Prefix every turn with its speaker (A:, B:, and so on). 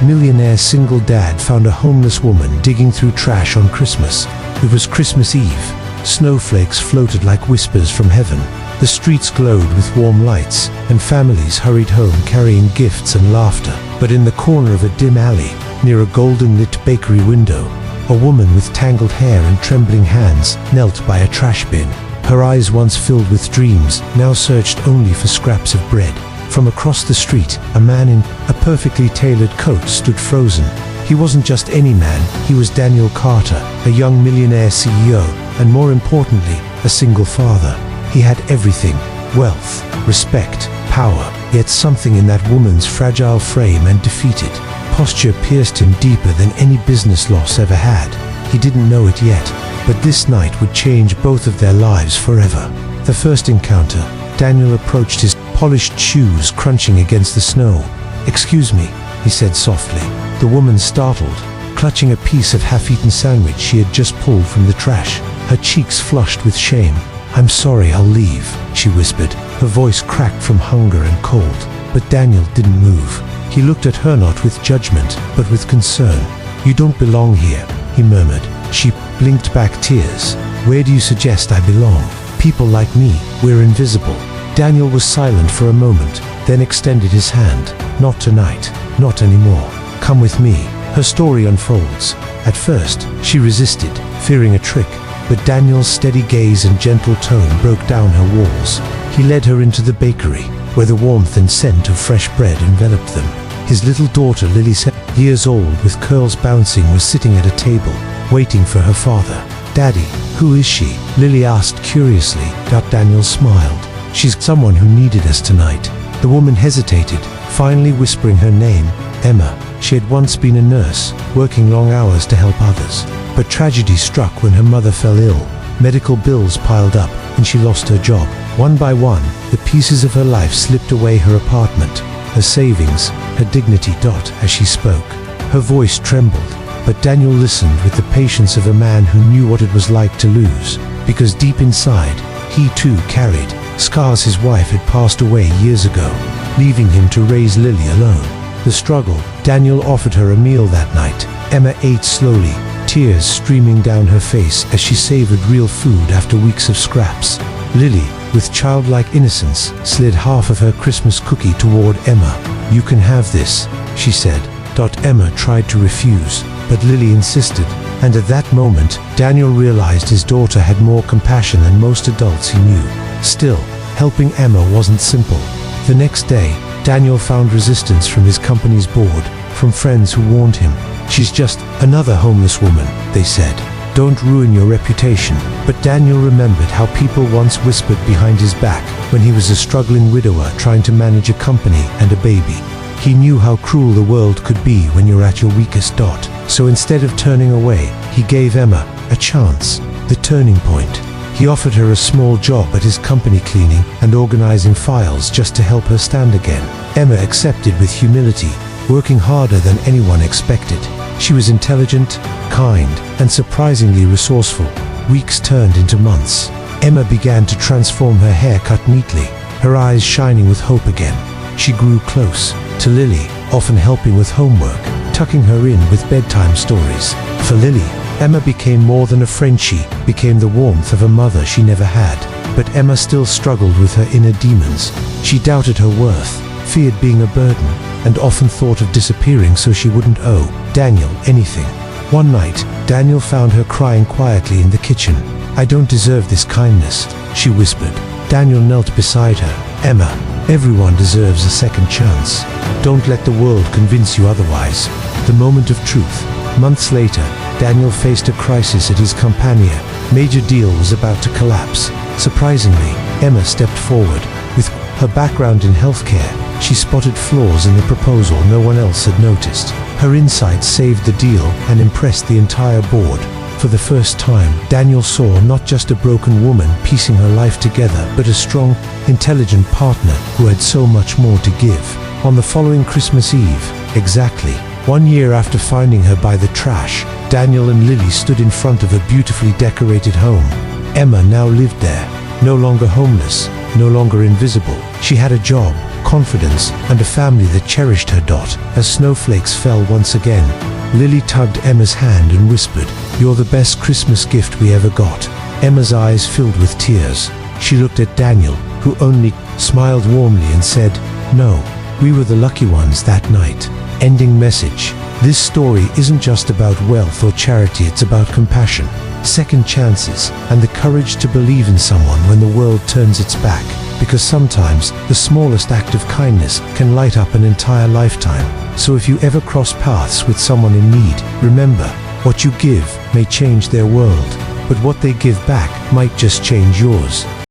A: millionaire single dad found a homeless woman digging through trash on Christmas. It was Christmas Eve. Snowflakes floated like whispers from heaven. The streets glowed with warm lights, and families hurried home carrying gifts and laughter. But in the corner of a dim alley, near a golden-lit bakery window, a woman with tangled hair and trembling hands knelt by a trash bin. Her eyes, once filled with dreams, now searched only for scraps of bread. From across the street, a man in a perfectly tailored coat stood frozen. He wasn't just any man, he was Daniel Carter, a young millionaire CEO, and more importantly, a single father. He had everything: wealth, respect, power, yet something in that woman's fragile frame and defeated posture pierced him deeper than any business loss ever had. He didn't know it yet, but this night would change both of their lives forever. The first encounter, Daniel approached, his polished shoes crunching against the snow. "Excuse me," he said softly. The woman startled, clutching a piece of half-eaten sandwich she had just pulled from the trash, her cheeks flushed with shame. "I'm sorry, I'll leave," she whispered, her voice cracked from hunger and cold. But Daniel didn't move. He looked at her not with judgment, but with concern. "You don't belong here," he murmured. She blinked back tears. "Where do you suggest I belong? People like me, we're invisible." Daniel was silent for a moment, then extended his hand. "Not tonight, not anymore. Come with me." Her story unfolds. At first, she resisted, fearing a trick, but Daniel's steady gaze and gentle tone broke down her walls. He led her into the bakery, where the warmth and scent of fresh bread enveloped them. His little daughter, Lily, 7 years old with curls bouncing, was sitting at a table, waiting for her father. "Daddy, who is she?" Lily asked curiously. Daniel smiled. "She's someone who needed us tonight." The woman hesitated, finally whispering her name, Emma. She had once been a nurse, working long hours to help others. But tragedy struck when her mother fell ill. Medical bills piled up, and she lost her job. One by one, the pieces of her life slipped away: her apartment, her savings, her dignity. As she spoke, her voice trembled, but Daniel listened with the patience of a man who knew what it was like to lose. Because deep inside, he too carried scars. His wife had passed away years ago, leaving him to raise Lily alone. The struggle. Daniel offered her a meal that night. Emma ate slowly, tears streaming down her face as she savored real food after weeks of scraps. Lily, with childlike innocence, slid half of her Christmas cookie toward Emma. "You can have this," she said. Emma tried to refuse, but Lily insisted, and at that moment, Daniel realized his daughter had more compassion than most adults he knew. Still, helping Emma wasn't simple. The next day, Daniel found resistance from his company's board, from friends who warned him. "She's just another homeless woman," they said. "Don't ruin your reputation." But Daniel remembered how people once whispered behind his back when he was a struggling widower trying to manage a company and a baby. He knew how cruel the world could be when you're at your weakest. So instead of turning away, he gave Emma a chance. The turning point. He offered her a small job at his company, cleaning and organizing files just to help her stand again. Emma accepted with humility, working harder than anyone expected. She was intelligent, kind, and surprisingly resourceful. Weeks turned into months. Emma began to transform, her hair cut neatly, her eyes shining with hope again. She grew close to Lily, often helping with homework, tucking her in with bedtime stories. For Lily, Emma became more than a friend. She became the warmth of a mother she never had. But Emma still struggled with her inner demons. She doubted her worth, feared being a burden, and often thought of disappearing so she wouldn't owe Daniel anything. One night, Daniel found her crying quietly in the kitchen. "I don't deserve this kindness," she whispered. Daniel knelt beside her. "Emma, everyone deserves a second chance. Don't let the world convince you otherwise." The moment of truth. Months later, Daniel faced a crisis at his compania. Major deal was about to collapse. Surprisingly, Emma stepped forward. With her background in healthcare, she spotted flaws in the proposal no one else had noticed. Her insights saved the deal and impressed the entire board. For the first time, Daniel saw not just a broken woman piecing her life together, but a strong, intelligent partner who had so much more to give. On the following Christmas Eve, exactly 1 year after finding her by the trash, Daniel and Lily stood in front of a beautifully decorated home. Emma now lived there, no longer homeless, no longer invisible. She had a job, confidence, and a family that cherished her. As snowflakes fell once again, Lily tugged Emma's hand and whispered, "You're the best Christmas gift we ever got." Emma's eyes filled with tears. She looked at Daniel, who only smiled warmly and said, "No, we were the lucky ones that night." Ending message. This story isn't just about wealth or charity, it's about compassion, second chances, and the courage to believe in someone when the world turns its back. Because sometimes the smallest act of kindness can light up an entire lifetime. So if you ever cross paths with someone in need, remember, what you give may change their world, but what they give back might just change yours.